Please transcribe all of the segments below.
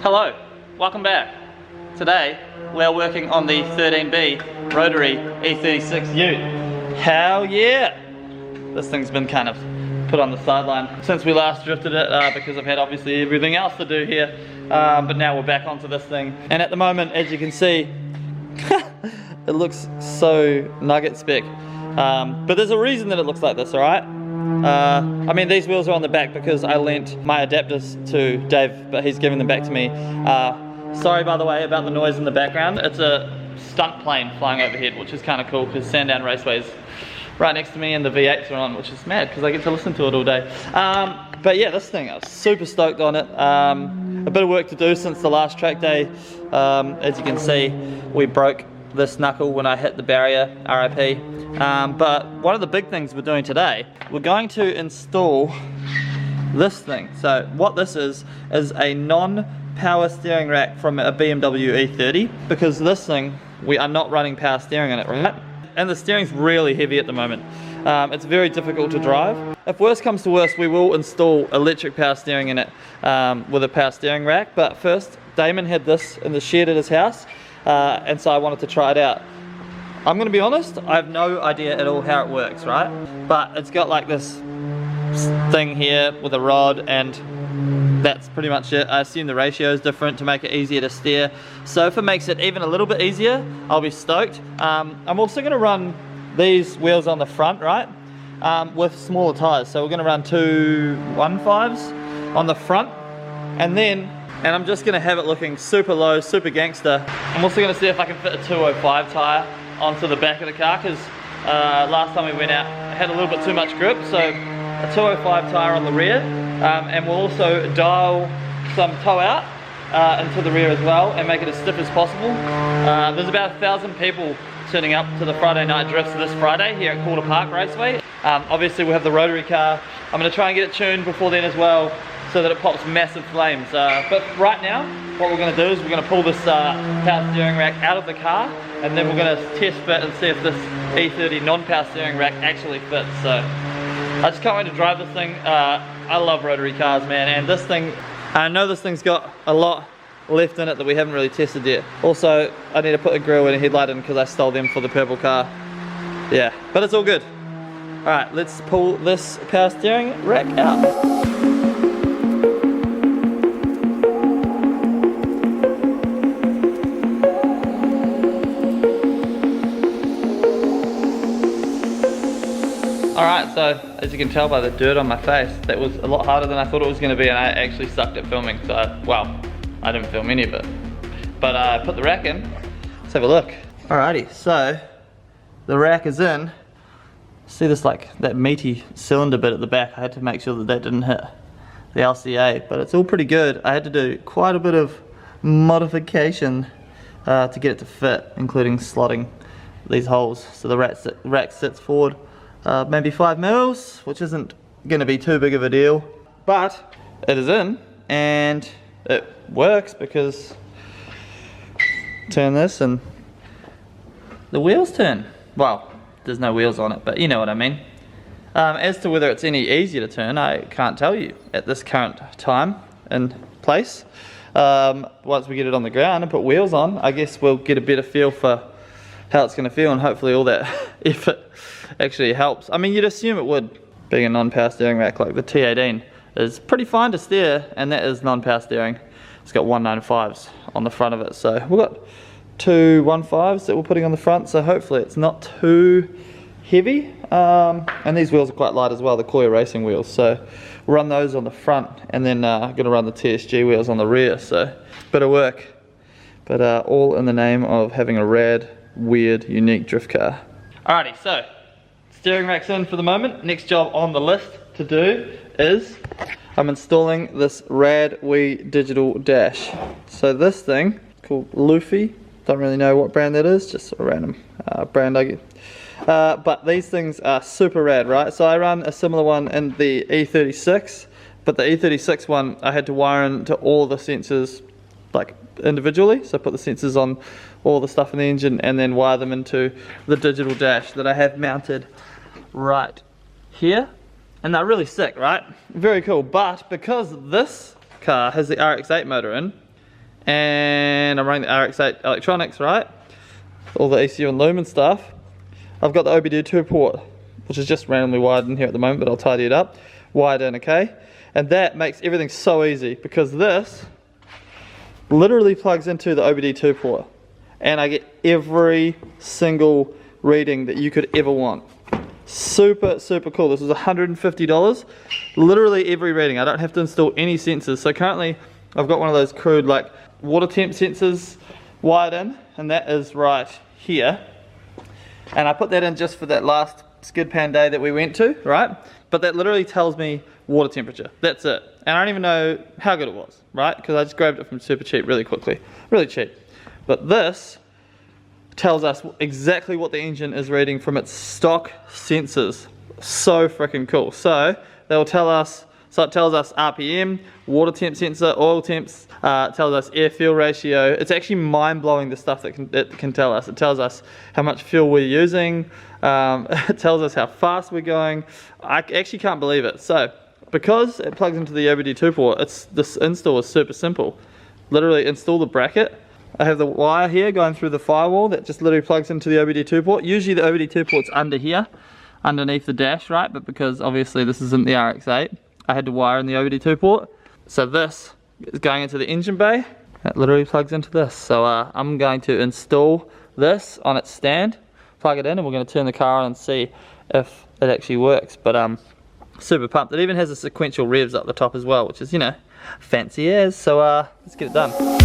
Hello, welcome back. Today we're working on the 13B rotary E36 Ute. Hell yeah! This thing's been kind of put on the sideline since we last drifted it because I've had obviously everything else to do here, but now we're back onto this thing, and at the moment, as you can see, it looks so nugget spec, but there's a reason that it looks like this, alright? I mean, these wheels are on the back because I lent my adapters to Dave, but he's giving them back to me. Sorry, by the way, about the noise in the background. It's a stunt plane flying overhead, which is kind of cool because Sandown Raceway's right next to me and the V8s are on, which is mad because I get to listen to it all day. But yeah, this thing, I was super stoked on it. A bit of work to do since the last track day. As you can see, we broke this knuckle when I hit the barrier, RIP. But one of the big things we're doing today, we're going to install this thing. So what this is a non-power steering rack from a BMW E30, because this thing, we are not running power steering in it, right? And the steering's really heavy at the moment. It's very difficult to drive. If worst comes to worst, we will install electric power steering in it with a power steering rack. But first, Damon had this in the shed at his house, and so I wanted to try it out. I'm gonna be honest, I have no idea at all how it works, right? But it's got like this thing here with a rod, and that's pretty much it. I assume the ratio is different to make it easier to steer. So if it makes it even a little bit easier, I'll be stoked. I'm also gonna run these wheels on the front, right? With smaller tires. So we're gonna run two 1.5s on the front, and I'm just gonna have it looking super low, super gangster. I'm also gonna see if I can fit a 205 tire onto the back of the car, because last time we went out it had a little bit too much grip, so a 205 tyre on the rear, and we'll also dial some toe out into the rear as well and make it as stiff as possible. There's about 1,000 people turning up to the Friday night drifts this Friday here at Calder Park Raceway. Obviously we'll have the rotary car. I'm going to try and get it tuned before then as well, so that it pops massive flames. But right now, what we're going to do is we're going to pull this power steering rack out of the car, and then we're going to test fit and see if this E30 non-power steering rack actually fits. So I just can't wait to drive this thing. I love rotary cars, man, and this thing, I know this thing's got a lot left in it that we haven't really tested yet. Also, I need to put a grille and a headlight in because I stole them for the purple car. Yeah, but it's all good. Alright, let's pull this power steering rack out. Alright, so as you can tell by the dirt on my face, that was a lot harder than I thought it was going to be, and I actually sucked at filming, so, well, I didn't film any of it. But I put the rack in, let's have a look. Alrighty, so the rack is in. See this, like, that meaty cylinder bit at the back, I had to make sure that that didn't hit the LCA, but it's all pretty good. I had to do quite a bit of modification to get it to fit, including slotting these holes. So the rack sits forward maybe 5 mils, which isn't going to be too big of a deal, but it is in and it works because turn this and the wheels turn. Well, there's no wheels on it, but you know what I mean. As to whether it's any easier to turn, I can't tell you at this current time and place. Once we get it on the ground and put wheels on, I guess we'll get a better feel for how it's going to feel, and hopefully all that effort actually helps. I mean, you'd assume it would. Being a non-power steering rack like the T18 is pretty fine to steer, and that is non-power steering. It's got 195s on the front of it, so we've got two 1.5s that we're putting on the front, so hopefully it's not too heavy. And these wheels are quite light as well, the Koya racing wheels, so we'll run those on the front, and then I'm going to run the TSG wheels on the rear, so bit of work, but all in the name of having a rad, weird, unique drift car. Alrighty, so steering rack's in for the moment. Next job on the list to do is I'm installing this rad wee digital dash. So this thing called Luffy, don't really know what brand that is, just a random brand I get. But these things are super rad, right? So I run a similar one in the E36, but the E36 one I had to wire into all the sensors like individually. So I put the sensors on all the stuff in the engine and then wire them into the digital dash that I have mounted right here, and they're really sick, right? Very cool. But because this car has the RX-8 motor in, and I'm running the RX8 electronics, right? All the ECU and lumen stuff. I've got the OBD2 port, which is just randomly wired in here at the moment, but I'll tidy it up. Wired in, okay? And that makes everything so easy because this literally plugs into the OBD2 port and I get every single reading that you could ever want. Super, super cool. This was $150. Literally every reading. I don't have to install any sensors. So currently I've got one of those crude like water temp sensors wired in, and that is right here. And I put that in just for that last skid pan day that we went to, right? But that literally tells me water temperature. That's it. And I don't even know how good it was, right? Because I just grabbed it from Super Cheap really quickly. Really cheap. But this tells us exactly what the engine is reading from its stock sensors. So freaking cool. So they'll tell us, so it tells us RPM, water temp sensor, oil temps, tells us air fuel ratio. It's actually mind blowing the stuff that it can tell us. It tells us how much fuel we're using. It tells us how fast we're going. I actually can't believe it. So because it plugs into the OBD2 port, this install is super simple. Literally install the bracket. I have the wire here going through the firewall that just literally plugs into the OBD2 port. Usually the OBD2 port's under here, underneath the dash, right? But because obviously this isn't the RX8, I had to wire in the OBD2 port. So this is going into the engine bay. It literally plugs into this. So I'm going to install this on its stand, plug it in, and we're going to turn the car on and see if it actually works. But super pumped. It even has a sequential revs up the top as well, which is, you know, fancy as. So let's get it done.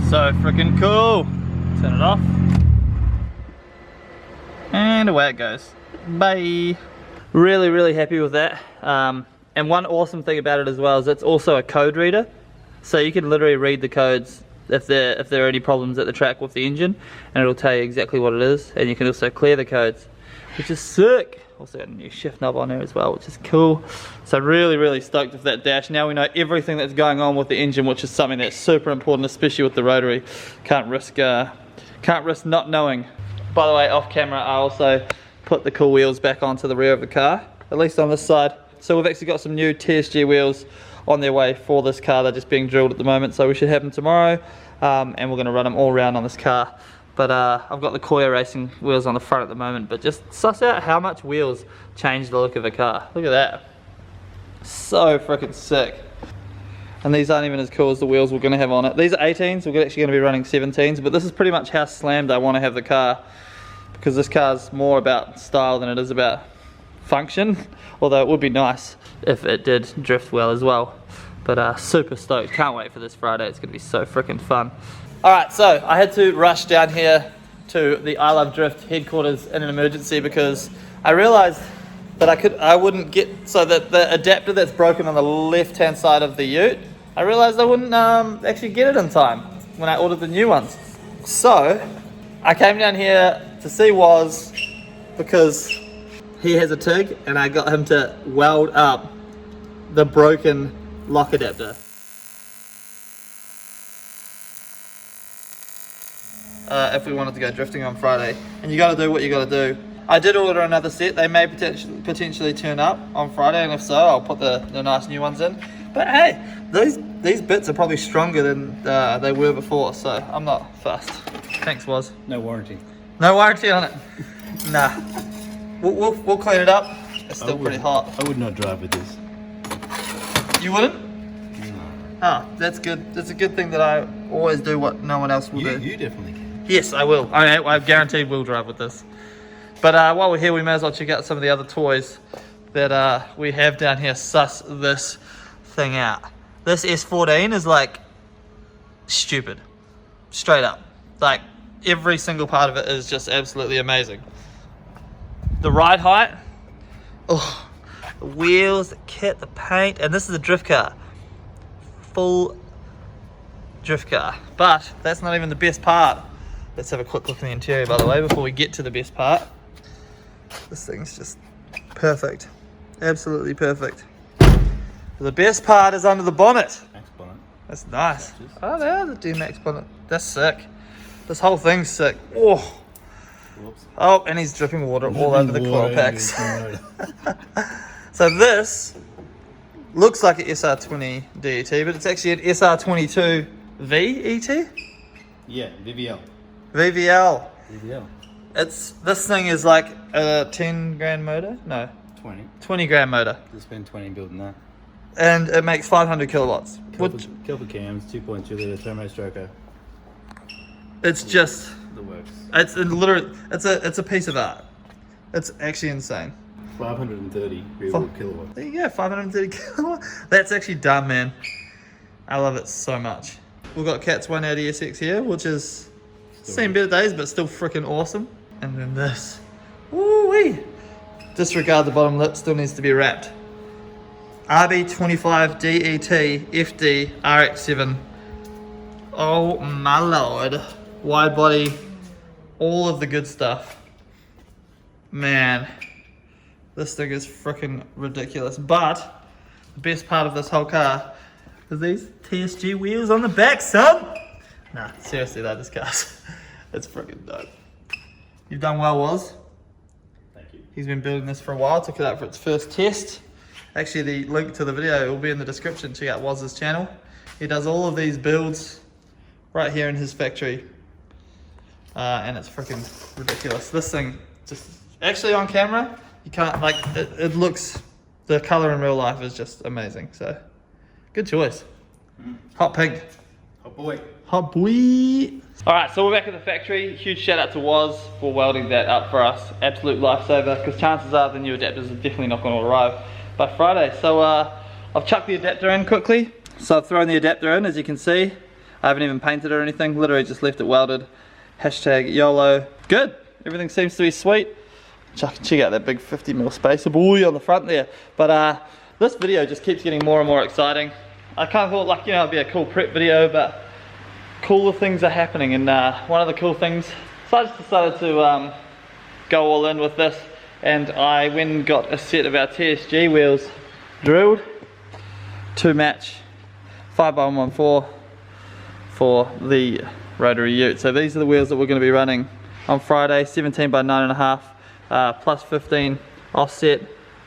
So freaking cool. Turn it off. And away it goes. Bye. Really, really happy with that. And one awesome thing about it as well is it's also a code reader. So you can literally read the codes if there are any problems at the track with the engine, and it'll tell you exactly what it is. And you can also clear the codes, which is sick. Also got a new shift knob on there as well, which is cool. So really, really stoked with that dash. Now we know everything that's going on with the engine, which is something that's super important, especially with the rotary. Can't risk not knowing. By the way, off camera, I also put the cool wheels back onto the rear of the car, at least on this side. So we've actually got some new TSG wheels on their way for this car. They're just being drilled at the moment, so we should have them tomorrow. And we're gonna run them all around on this car. But I've got the Koya Racing wheels on the front at the moment, but just suss out how much wheels change the look of a car. Look at that. So freaking sick. And these aren't even as cool as the wheels we're gonna have on it. These are 18s, we're actually gonna be running 17s, but this is pretty much how slammed I wanna have the car, because this car's more about style than it is about function, although it would be nice if it did drift well as well. But super stoked, can't wait for this Friday, it's gonna be so freaking fun. Alright, so I had to rush down here to the I Love Drift headquarters in an emergency because I realized that I wouldn't get, so that the adapter that's broken on the left hand side of the ute, I realized I wouldn't actually get it in time when I ordered the new ones. So I came down here to see Woz because he has a TIG and I got him to weld up the broken lock adapter. If we wanted to go drifting on Friday, and you got to do what you got to do. I did order another set. They may potentially turn up on Friday, and if so, I'll put the nice new ones in. But hey, these bits are probably stronger than they were before, so I'm not fussed. Thanks, Woz. No warranty. No warranty on it. Nah. We'll clean it up. It's still pretty hot. I would not drive with this. You wouldn't? No. Oh, that's good. That's a good thing that I always do what no one else will do. You definitely can. Yes, I will. I guaranteed we'll drive with this. But while we're here, we may as well check out some of the other toys that we have down here. Suss this thing out. This S14 is like stupid. Straight up. Like every single part of it is just absolutely amazing. The ride height. Oh, the wheels, the kit, the paint. And this is a drift car. Full drift car. But that's not even the best part. Let's have a quick look in the interior, by the way, before we get to the best part. This thing's just perfect. Absolutely perfect. The best part is under the bonnet. Max bonnet. That's nice. Oh, there's the D-Max bonnet. That's sick. This whole thing's sick. Oh, Whoops. oh, and he's dripping water all over the coil packs. So this looks like an SR20 DET, but it's actually an SR22 VET? Yeah, VVL. VVL. VVL. This thing is like a 10 grand motor? No, 20 grand motor. Just spend 20 building that. And it makes 500 kilowatts. Kelper cams, 2.2 litre turbo stroker. It's just, The works. it's literally, it's a piece of art. It's actually insane. 530 real kilowatts. There you go, 530 kilowatts. That's actually dumb, man. I love it so much. We've got Cat's 180 SX here, which is seen better days, but still freaking awesome. And then this. Woo-wee. Disregard the bottom lip, still needs to be wrapped. RB25 DET FD RX7. Oh my lord. Wide body, all of the good stuff. Man, this thing is freaking ridiculous. But the best part of this whole car is these TSG wheels on the back, son. Nah, seriously though, this car's it's freaking dope. You've done well, Woz. Thank you. He's been building this for a while, took it out for its first test. Actually, the link to the video will be in the description. Check out Woz's channel. He does all of these builds right here in his factory. And it's freaking ridiculous. This thing, just actually on camera, you can't, like, it looks, the color in real life is just amazing. So, good choice. Hot pink. Hot boy. Hot boy. Alright, so we're back at the factory. Huge shout out to Woz for welding that up for us. Absolute lifesaver, because chances are the new adapters are definitely not going to arrive by Friday. So I've chucked the adapter in quickly. So I've thrown the adapter in, as you can see. I haven't even painted it or anything, literally just left it welded. Hashtag YOLO. Good, everything seems to be sweet. Check out that big 50mm spacer boy on the front there. But this video just keeps getting more and more exciting. I kind of thought, like, you know, it'd be a cool prep video, but cooler things are happening. And one of the cool things, so I just decided to go all in with this. And I went and got a set of our TSG wheels drilled to match 5x114 for the rotary ute. So these are the wheels that we're going to be running on Friday, 17 by 9.5, plus 15 offset.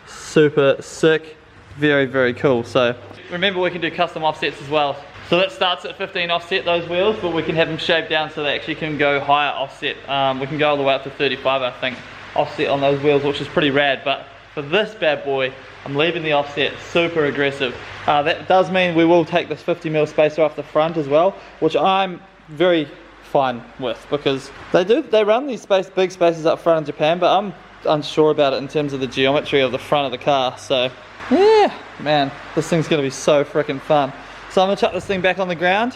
Super sick, very, very cool. So remember, we can do custom offsets as well. So that starts at 15 offset, those wheels, but we can have them shaved down so they actually can go higher offset. We can go all the way up to 35, I think, offset on those wheels, which is pretty rad. But for this bad boy, I'm leaving the offset super aggressive. That does mean we will take this 50mm spacer off the front as well, which I'm very fine with, because they run these big spacers up front in Japan, but I'm unsure about it in terms of the geometry of the front of the car. So yeah, man, this thing's gonna be so freaking fun. So I'm gonna chuck this thing back on the ground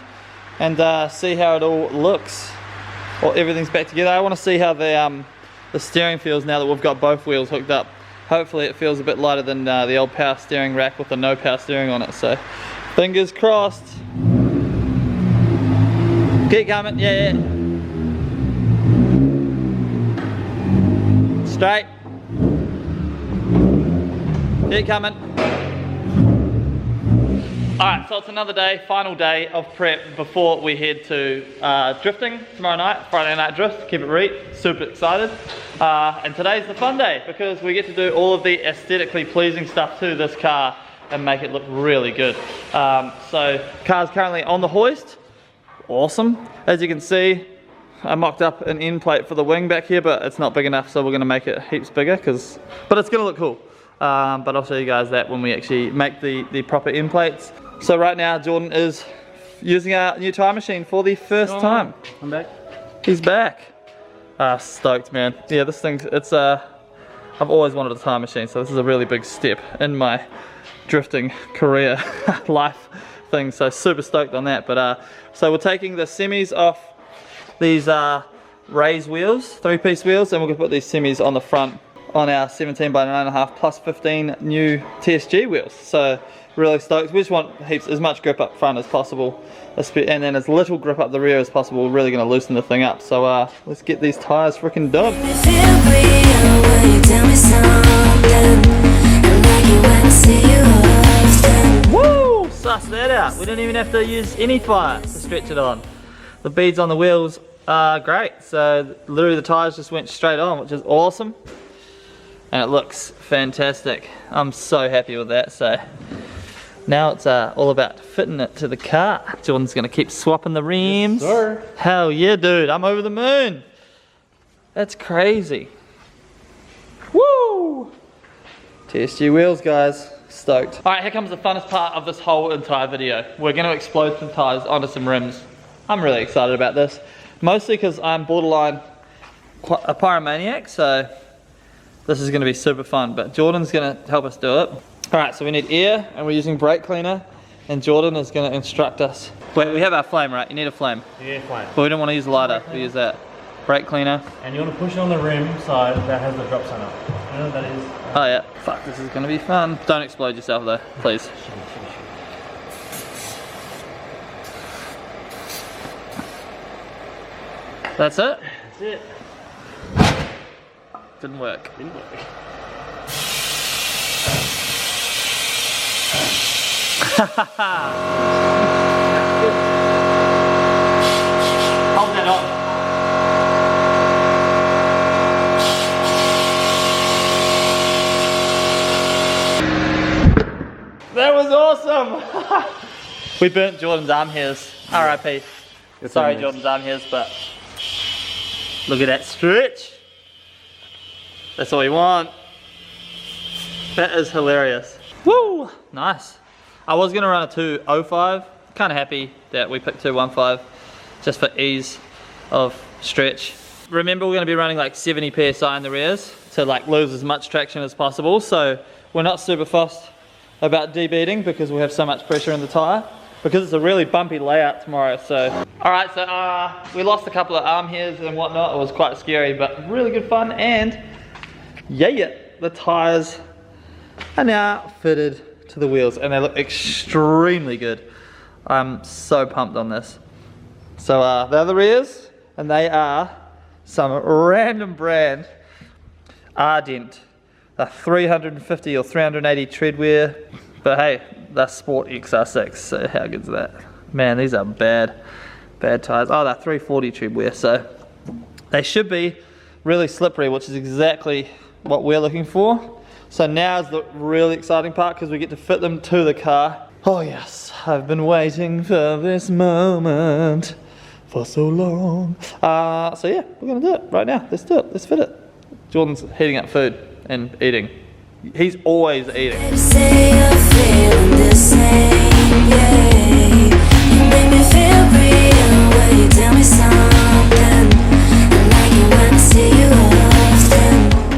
and see how it all looks. Well, everything's back together. I want to see how the steering feels now that we've got both wheels hooked up. Hopefully it feels a bit lighter than the old power steering rack with the no power steering on it. So fingers crossed. Keep coming, yeah. Straight. Keep coming. Alright, so it's another day, final day of prep before we head to drifting tomorrow night, Friday night drift, keep it reet, super excited. And today's the fun day because we get to do all of the aesthetically pleasing stuff to this car and make it look really good. So, car's currently on the hoist, awesome. As you can see, I mocked up an end plate for the wing back here, but it's not big enough, so we're going to make it heaps bigger, but it's going to look cool. But I'll show you guys that when we actually make the proper end plates. So right now Jordan is using our new tire machine for the first time. I'm back. He's back. Stoked, man. Yeah, this thing, I've always wanted a tire machine, so this is a really big step in my drifting career life thing, so super stoked on that. But so we're taking the semis off these raised wheels, 3-piece wheels, and we're gonna put these semis on the front on our 17 by 9.5 plus 15 new TSG wheels. So really stoked. We just want heaps, as much grip up front as possible, and then as little grip up the rear as possible. We're really going to loosen the thing up. So let's get these tires freaking done. Woo! Suss that out. We didn't even have to use any fire to stretch it on. The beads on the wheels are great. So literally the tires just went straight on, which is awesome. And it looks fantastic. I'm so happy with that. So now it's all about fitting it to the car. Jordan's gonna keep swapping the rims. Yes, sir. Hell yeah, dude, I'm over the moon. That's crazy. Woo! TSG wheels, guys. Stoked. All right, here comes the funnest part of this whole entire video. We're gonna explode some tires onto some rims. I'm really excited about this. Mostly because I'm borderline a pyromaniac, so this is gonna be super fun, but Jordan's gonna help us do it. All right, so we need air, and we're using brake cleaner, and Jordan is gonna instruct us. Wait, we have our flame, right? You need a flame. Yeah, flame. But we don't wanna use lighter, we use that. Brake cleaner. And you want to push it on the rim side that has the drop center. You know what that is? Oh yeah, fuck, this is gonna be fun. Don't explode yourself though, please. That's it? That's it. Didn't work. Didn't work. Hold that on. That was awesome! We burnt Jordan's arm hairs. RIP. Sorry, Jordan's arm hairs, but look at that stretch. That's all we want. That is hilarious. Woo! Nice. I was gonna run a 205. Kind of happy that we picked 215 just for ease of stretch. Remember, we're gonna be running like 70 PSI in the rears to like lose as much traction as possible. So we're not super fussed about debeating because we have so much pressure in the tire, because it's a really bumpy layout tomorrow. So alright, so we lost a couple of arm hairs and whatnot. It was quite scary, but really good fun. And yeah, the tires are now fitted to the wheels and they look extremely good. I'm so pumped on this. So they're the rears, and they are some random brand Ardent. They're 350 or 380 tread wear, but hey, they're Sport XR6, so how good's that? Man, these are bad tires. Oh, they're 340 tread wear, so they should be really slippery, which is exactly what we're looking for. So now's the really exciting part, because we get to fit them to the car. Oh yes, I've been waiting for this moment for so long. So yeah, we're gonna do it right now. Let's do it, let's fit it. Jordan's heating up food and eating. He's always eating.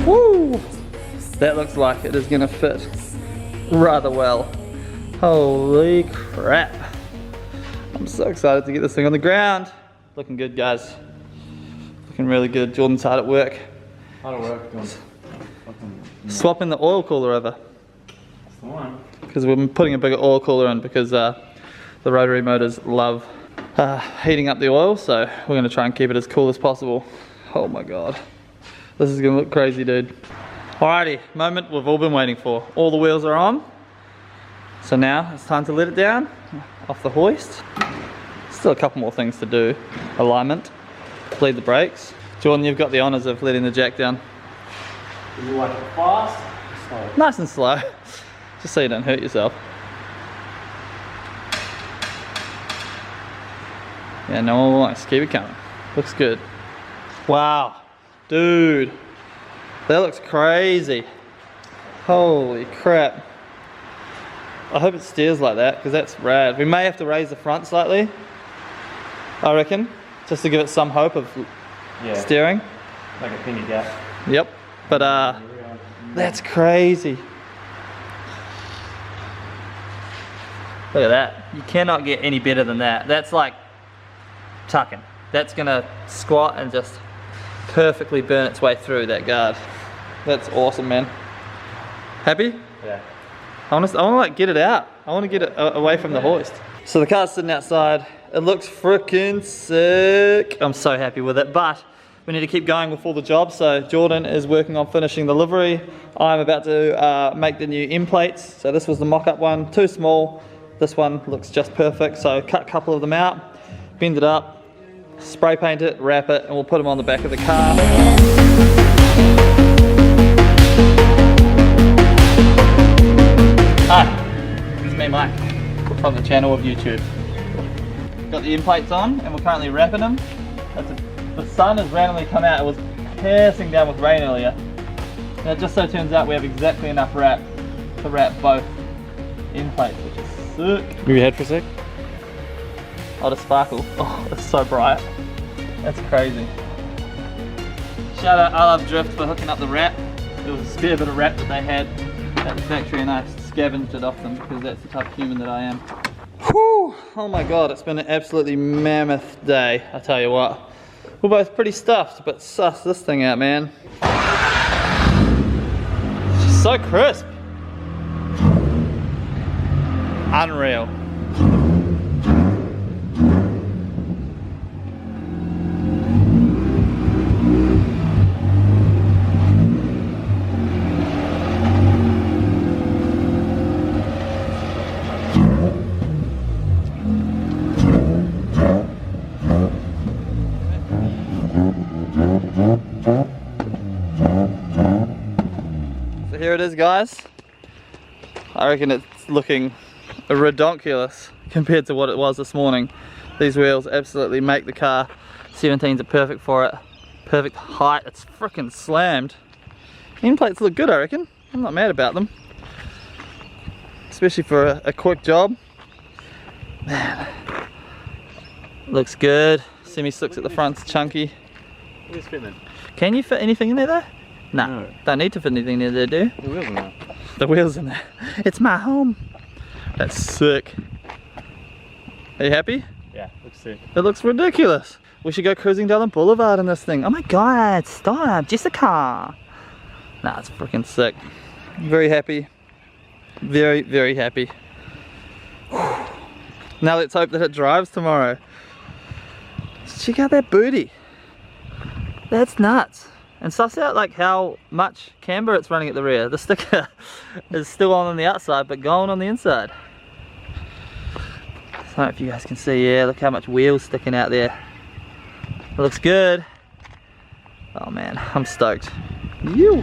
Woo! That looks like it is gonna fit rather well. Holy crap. I'm so excited to get this thing on the ground. Looking good, guys. Looking really good. Jordan's hard at work. Hard work. Swapping the oil cooler over. That's the one. Because we've been putting a bigger oil cooler in, because the rotary motors love heating up the oil, so we're going to try and keep it as cool as possible. Oh my god. This is going to look crazy, dude. Alrighty, moment we've all been waiting for. All the wheels are on. So now it's time to let it down off the hoist. Still a couple more things to do. Alignment, bleed the brakes. Jordan, you've got the honours of letting the jack down. Do you like it fast or slow? Nice and slow, just so you don't hurt yourself. Yeah, nice, keep it coming. Looks good. Wow, dude, that looks crazy. Holy crap. I hope it steers like that, because that's rad. We may have to raise the front slightly, I reckon, just to give it some hope of steering. Like a penny gap. Yep. But that's crazy. Look at that. You cannot get any better than that. That's like tucking. That's gonna squat and just perfectly burn its way through that guard. That's awesome, man. Happy? Yeah. I want to like get it out. I want to get it away from the hoist. So the car's sitting outside. It looks freaking sick. I'm so happy with it, but we need to keep going with all the jobs. So Jordan is working on finishing the livery. I'm about to make the new end plates. So this was the mock-up one, too small. This one looks just perfect. So cut a couple of them out, bend it up, spray paint it, wrap it, and we'll put them on the back of the car. Hi, it's me Mike from the channel of YouTube. Got the end plates on and we're currently wrapping them. The sun has randomly come out. It was piercing down with rain earlier. And it just so turns out we have exactly enough wrap to wrap both end plates, which is sick. Move your head for a sec. Oh, the sparkle. Oh, it's so bright. That's crazy. Shout out I Love Drift for hooking up the wrap. There was a spare bit of wrap that they had at the factory and I scavenged it off them because that's the type of human that I am. Whew! Oh my god, it's been an absolutely mammoth day, I tell you what. We're both pretty stuffed, but suss this thing out, man. It's just so crisp. Unreal. So here it is, guys. I reckon it's looking redonkulous compared to what it was this morning. These wheels absolutely make the car. 17s are perfect for it. Perfect height. It's freaking slammed. End plates look good, I reckon. I'm not mad about them. Especially for a quick job. Man. Looks good. Semi-slicks at the front's chunky. Where's fitting? Can you fit anything in there though? Nah, No. Don't need to fit anything in there, do you? The wheels in there. The wheels in there. It's my home. That's sick. Are you happy? Yeah, looks sick. It looks ridiculous. We should go cruising down the boulevard in this thing. Oh my god, stop, Jessica. Nah, it's freaking sick. Very happy. Very, very happy. Now let's hope that it drives tomorrow. Check out that booty. That's nuts. And suss out like how much camber it's running at the rear. The sticker is still on the outside but going on the inside. So I don't know if you guys can see, yeah, look how much wheel's sticking out there. It looks good. Oh man, I'm stoked. You.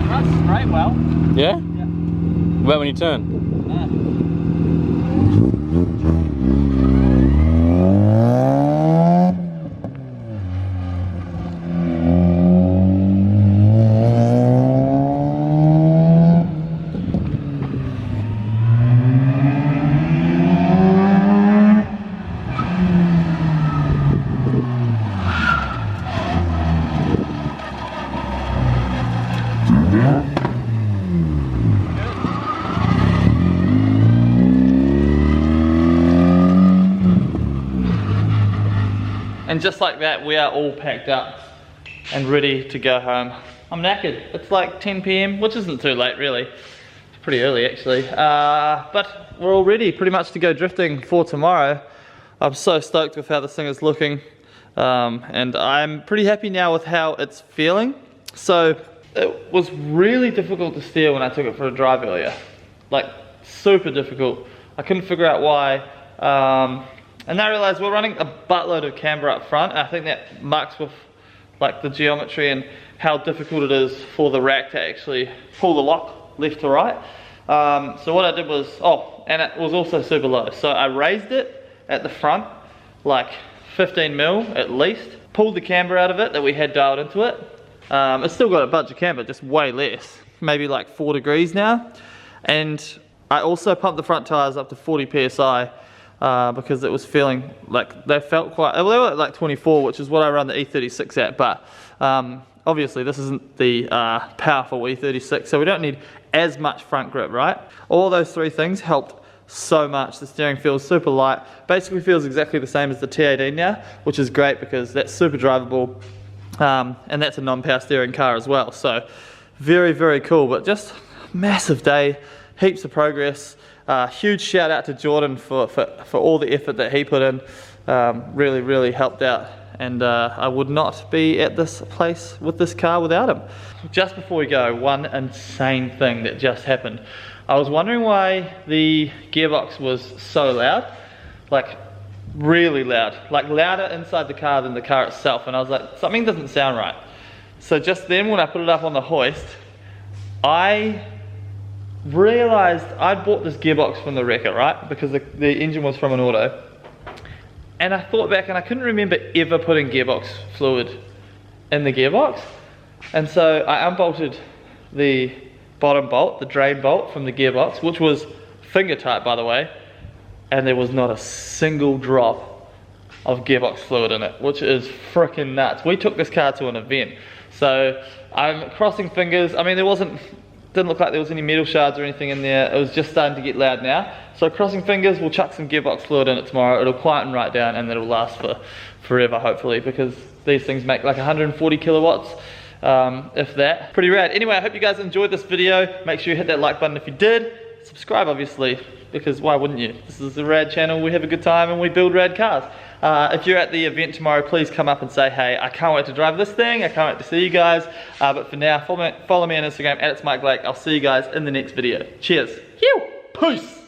Runs straight well. Yeah? Yeah. What about when you turn? And just like that, we are all packed up and ready to go home. I'm knackered. It's like 10 PM, which isn't too late really. It's pretty early actually. But we're all ready pretty much to go drifting for tomorrow. I'm so stoked with how this thing is looking. And I'm pretty happy now with how it's feeling. So it was really difficult to steer when I took it for a drive earlier. Like super difficult. I couldn't figure out why. And then I realized we're running a buttload of camber up front. And I think that mucks with like the geometry and how difficult it is for the rack to actually pull the lock left to right. So what I did was, and it was also super low. So I raised it at the front, like 15 mil at least. Pulled the camber out of it that we had dialed into it. It's still got a bunch of camber, just way less. Maybe like 4 degrees now. And I also pumped the front tires up to 40 PSI. Because it was feeling like they felt quite, well, they were at like 24, which is what I run the E36 at, but obviously this isn't the powerful E36, so we don't need as much front grip, right? All those three things helped so much. The steering feels super light. Basically feels exactly the same as the T18 now, which is great because that's super drivable, and that's a non-power steering car as well. So very, very cool, but just massive day, heaps of progress. Huge shout out to Jordan for all the effort that he put in. Really, really helped out, and I would not be at this place with this car without him. Just before we go, one insane thing that just happened. I was wondering why the gearbox was so loud, like really loud, like louder inside the car than the car itself, and I was like, something doesn't sound right. So just then when I put it up on the hoist, I realized I'd bought this gearbox from the wrecker, right? Because the engine was from an auto. And I thought back and I couldn't remember ever putting gearbox fluid in the gearbox. And so I unbolted the bottom bolt, the drain bolt from the gearbox, which was finger tight by the way, and there was not a single drop of gearbox fluid in it, which is freaking nuts. We took this car to an event, so I'm crossing fingers. I mean, didn't look like there was any metal shards or anything in there. It was just starting to get loud now. So crossing fingers, we'll chuck some gearbox fluid in it tomorrow. It'll quieten right down and it'll last for forever hopefully, because these things make like 140 kilowatts, if that. Pretty rad. Anyway, I hope you guys enjoyed this video. Make sure you hit that like button if you did. Subscribe obviously, because why wouldn't you? This is a rad channel, we have a good time and we build rad cars. If you're at the event tomorrow, please come up and say, hey, I can't wait to drive this thing, I can't wait to see you guys. But for now, follow me on Instagram, @It'sMikeBlake. I'll see you guys in the next video. Cheers. Peace.